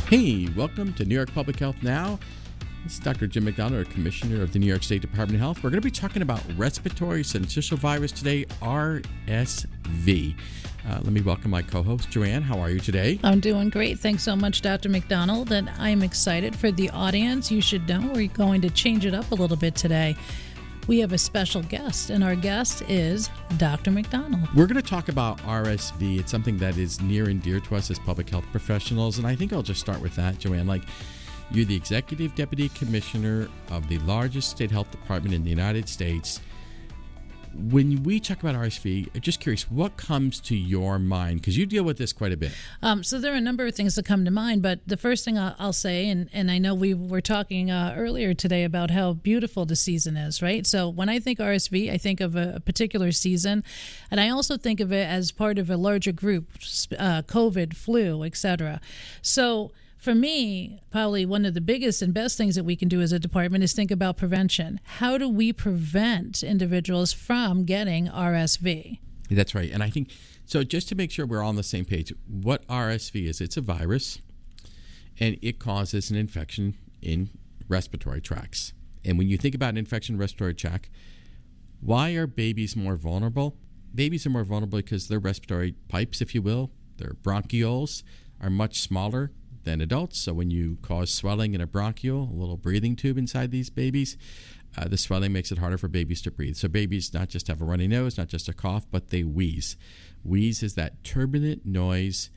Hey, welcome to New York Public Health Now. This is Dr. Jim McDonald, Commissioner of the New York State Department of Health. We're going to be talking about respiratory syncytial virus today, RSV. Let me welcome my co-host, Johanne. How are you today? I'm doing great. Thanks so much, Dr. McDonald. And I'm excited for the audience. You should know we're going to change it up a little bit today. We have a special guest, and our guest is Dr. McDonald. We're going to talk about RSV. It's something that is near and dear to us as public health professionals, and I think I'll just start with that, Johanne. You're the Executive Deputy Commissioner of the largest state health department in the United States. When we talk about RSV, I'm just curious, what comes to your mind? Because you deal with this quite a bit. So there are a number of things that come to mind, but the first thing I'll say, and I know we were talking earlier today about how beautiful the season is, right? So when I think RSV, I think of a particular season, and I also think of it as part of a larger group, COVID, flu, etc. So for me, probably one of the biggest and best things that we can do as a department is think about prevention. How do we prevent individuals from getting RSV? That's right. And I think, so just to make sure we're all on the same page, what RSV is, it's a virus, and it causes an infection in respiratory tracts. And when you think about an infection in respiratory tract, why are babies more vulnerable? Babies are more vulnerable because their respiratory pipes, if you will, their bronchioles, are much smaller than adults. So when you cause swelling in a bronchiole, a little breathing tube inside these babies, the swelling makes it harder for babies to breathe. So babies not just have a runny nose, not just a cough, but they wheeze. Wheeze is that turbulent noise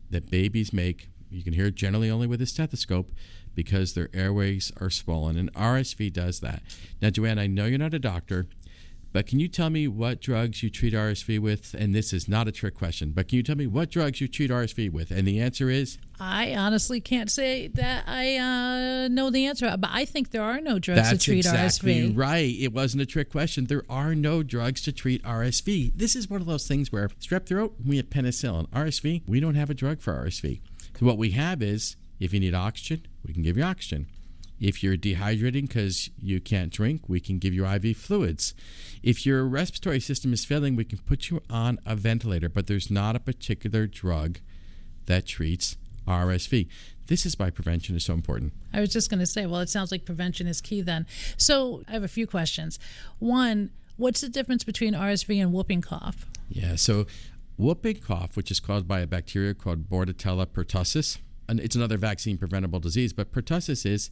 that babies make. You can hear it generally only with a stethoscope because their airways are swollen, and RSV does that. Now, Joanne, I know you're not a doctor, but can you tell me what drugs you treat RSV with? And this is not a trick question, but can you tell me what drugs you treat RSV with? And the answer is? I honestly can't say that I know the answer, but I think there are no drugs to treat RSV. That's exactly right. It wasn't a trick question. There are no drugs to treat RSV. This is one of those things where strep throat, we have penicillin. RSV, we don't have a drug for RSV. So what we have is, if you need oxygen, we can give you oxygen. If you're dehydrating because you can't drink, we can give you IV fluids. If your respiratory system is failing, we can put you on a ventilator, but there's not a particular drug that treats RSV. This is why prevention is so important. I was just going to say, well, it sounds like prevention is key then. So I have a few questions. One, what's the difference between RSV and whooping cough? Yeah, so whooping cough, which is caused by a bacteria called Bordetella pertussis, and it's another vaccine preventable disease, but pertussis is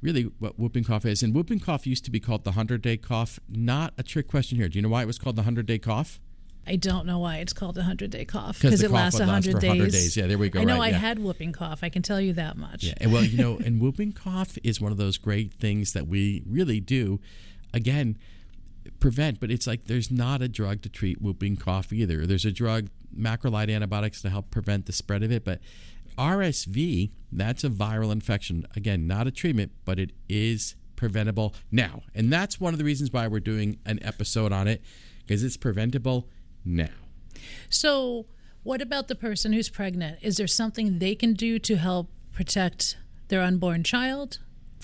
really what whooping cough is. And whooping cough used to be called the 100-day cough. Not a trick question here. Do you know why it was called the 100-day cough? I don't know why it's called the 100-day cough. Because it lasts 100 days. Yeah, there we go. I know I had whooping cough. I can tell you that much. Yeah, and well, and whooping cough is one of those great things that we really do, again, prevent. But it's like there's not a drug to treat whooping cough either. There's a drug, macrolide antibiotics, to help prevent the spread of it. But RSV, that's a viral infection. Again, not a treatment, but it is preventable now. And that's one of the reasons why we're doing an episode on it, because it's preventable now. So what about the person who's pregnant? Is there something they can do to help protect their unborn child?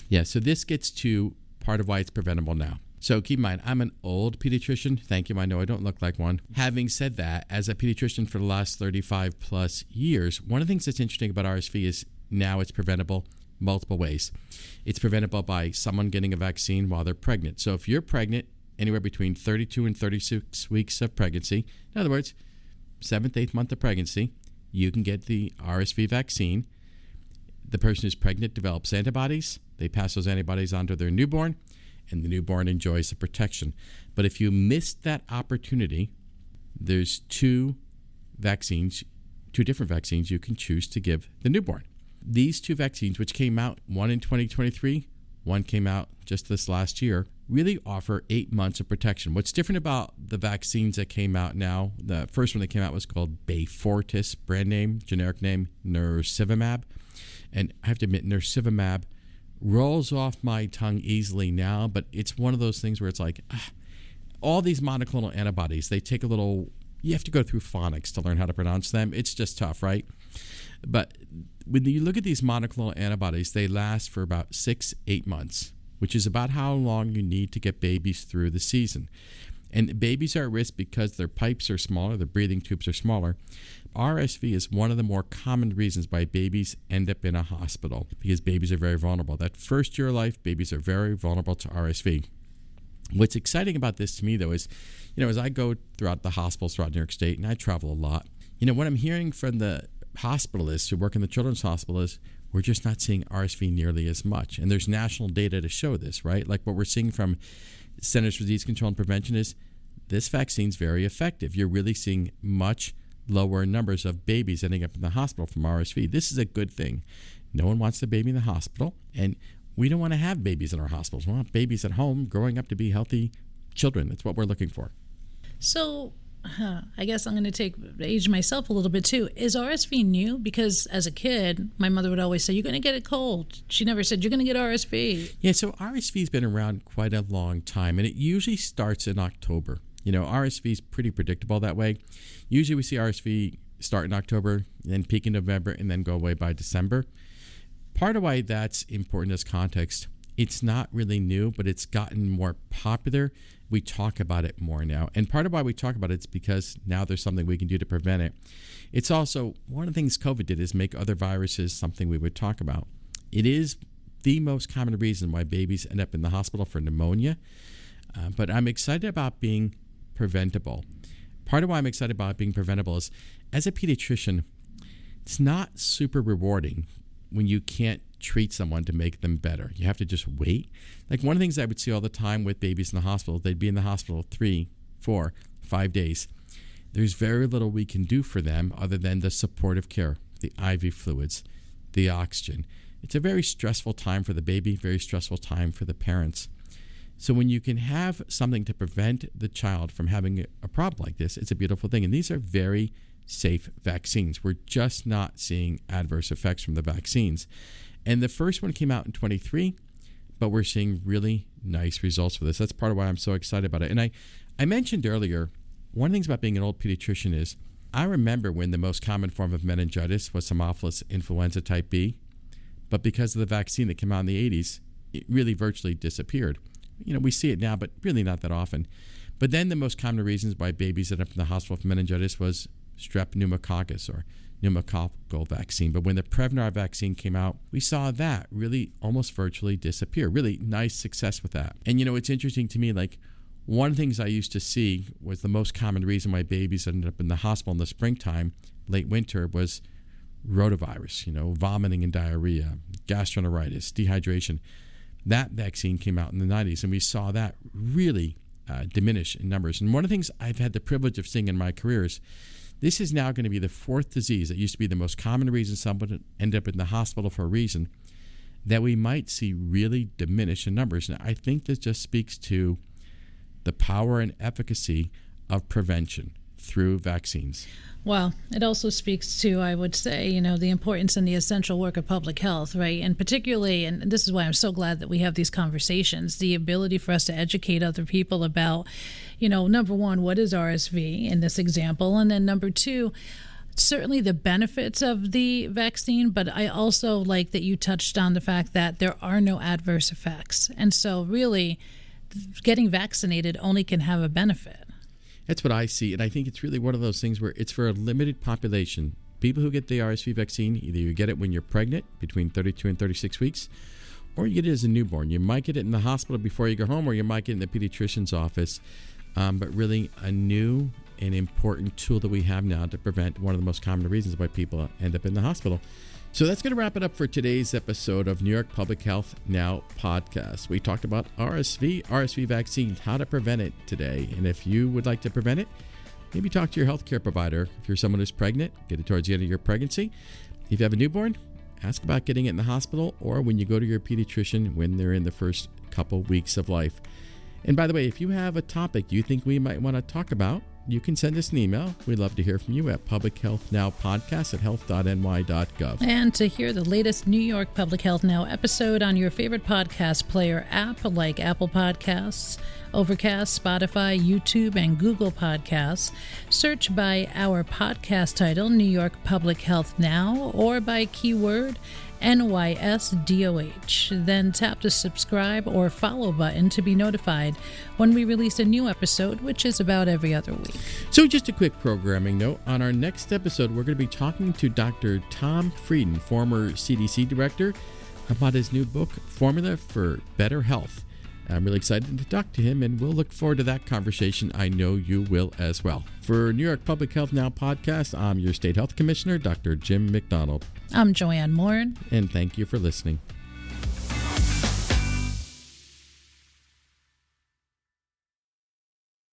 Yeah, so this gets to part of why it's preventable now. So keep in mind, I'm an old pediatrician. Thank you. I know I don't look like one. Having said that, as a pediatrician for the last 35 plus years, one of the things that's interesting about RSV is now it's preventable multiple ways. It's preventable by someone getting a vaccine while they're pregnant. So if you're pregnant, anywhere between 32 and 36 weeks of pregnancy, in other words, 7th, 8th month of pregnancy, you can get the RSV vaccine. The person who's pregnant develops antibodies. They pass those antibodies on to their newborn, and the newborn enjoys the protection. But if you missed that opportunity, there's two different vaccines you can choose to give the newborn. These two vaccines, which came out, one in 2023, one came out just this last year, really offer 8 months of protection. What's different about the vaccines that came out now, the first one that came out was called Beyfortus, brand name, generic name, Nursivimab. And I have to admit, Nursivimab rolls off my tongue easily now, but it's one of those things where it's like, all these monoclonal antibodies, they take a little, you have to go through phonics to learn how to pronounce them. It's just tough, right? But when you look at these monoclonal antibodies, they last for about 6-8 months, which is about how long you need to get babies through the season. And babies are at risk because their pipes are smaller, their breathing tubes are smaller. RSV is one of the more common reasons why babies end up in a hospital, because babies are very vulnerable. That first year of life, babies are very vulnerable to RSV. What's exciting about this to me, though, is, as I go throughout the hospitals throughout New York State, and I travel a lot, what I'm hearing from the hospitalists who work in the children's hospital is we're just not seeing RSV nearly as much. And there's national data to show this, right? Like what we're seeing from Centers for Disease Control and Prevention is this vaccine's very effective. You're really seeing much lower numbers of babies ending up in the hospital from RSV. This is a good thing. No one wants the baby in the hospital, and we don't want to have babies in our hospitals. We want babies at home growing up to be healthy children. That's what we're looking for. So I guess I'm going to age myself a little bit too. Is RSV new? Because as a kid, my mother would always say, you're going to get a cold. She never said, you're going to get RSV. Yeah, so RSV's been around quite a long time, and it usually starts in October. RSV is pretty predictable that way. Usually we see RSV start in October, then peak in November, and then go away by December. Part of why that's important as context, it's not really new, but it's gotten more popular. We talk about it more now. And part of why we talk about it is because now there's something we can do to prevent it. It's also, one of the things COVID did is make other viruses something we would talk about. It is the most common reason why babies end up in the hospital for pneumonia. But I'm excited about being preventable. Part of why I'm excited about being preventable is, as a pediatrician, it's not super rewarding when you can't treat someone to make them better. You have to just wait. Like one of the things I would see all the time with babies in the hospital, they'd be in the hospital 3, 4, 5 days. There's very little we can do for them other than the supportive care, the IV fluids, the oxygen. It's a very stressful time for the baby, very stressful time for the parents. So when you can have something to prevent the child from having a problem like this, it's a beautiful thing. And these are very safe vaccines. We're just not seeing adverse effects from the vaccines. And the first one came out in 23, but we're seeing really nice results for this. That's part of why I'm so excited about it. And I mentioned earlier, one of the things about being an old pediatrician is I remember when the most common form of meningitis was Haemophilus influenza type B, but because of the vaccine that came out in the 80s, it really virtually disappeared. We see it now, but really not that often. But then the most common reasons why babies end up in the hospital for meningitis was strep pneumococcus or pneumococcal vaccine. But when the Prevnar vaccine came out, we saw that really almost virtually disappear. Really nice success with that. And it's interesting to me, like one of the things I used to see was the most common reason why babies ended up in the hospital in the springtime, late winter, was rotavirus, vomiting and diarrhea, gastroenteritis, dehydration. That vaccine came out in the 90s, and we saw that really diminish in numbers. And one of the things I've had the privilege of seeing in my career is this is now going to be the fourth disease that used to be the most common reason someone would end up in the hospital for a reason that we might see really diminish in numbers. And I think this just speaks to the power and efficacy of prevention through vaccines. Well, it also speaks to, I would say, the importance and the essential work of public health, right? And particularly, and this is why I'm so glad that we have these conversations, the ability for us to educate other people about, number one, what is RSV in this example? And then number two, certainly the benefits of the vaccine, but I also like that you touched on the fact that there are no adverse effects. And so really, getting vaccinated only can have a benefit. That's what I see, and I think it's really one of those things where it's for a limited population. People who get the RSV vaccine, either you get it when you're pregnant, between 32 and 36 weeks, or you get it as a newborn. You might get it in the hospital before you go home, or you might get it in the pediatrician's office. But really a new and important tool that we have now to prevent one of the most common reasons why people end up in the hospital. So that's going to wrap it up for today's episode of New York Public Health Now podcast. We talked about RSV vaccines, how to prevent it today. And if you would like to prevent it, maybe talk to your healthcare provider. If you're someone who's pregnant, get it towards the end of your pregnancy. If you have a newborn, ask about getting it in the hospital or when you go to your pediatrician when they're in the first couple weeks of life. And by the way, if you have a topic you think we might want to talk about, you can send us an email. We'd love to hear from you at publichealthnowpodcast@health.ny.gov. And to hear the latest New York Public Health Now episode on your favorite podcast player app like Apple Podcasts, Overcast, Spotify, YouTube, and Google Podcasts. Search by our podcast title, New York Public Health Now, or by keyword NYSDOH. Then tap the subscribe or follow button to be notified when we release a new episode, which is about every other week. So just a quick programming note. On our next episode, we're going to be talking to Dr. Tom Frieden, former CDC director, about his new book, Formula for Better Health. I'm really excited to talk to him, and we'll look forward to that conversation. I know you will as well. For New York Public Health Now podcast, I'm your State Health Commissioner, Dr. Jim McDonald. I'm Johanne Moore. And thank you for listening.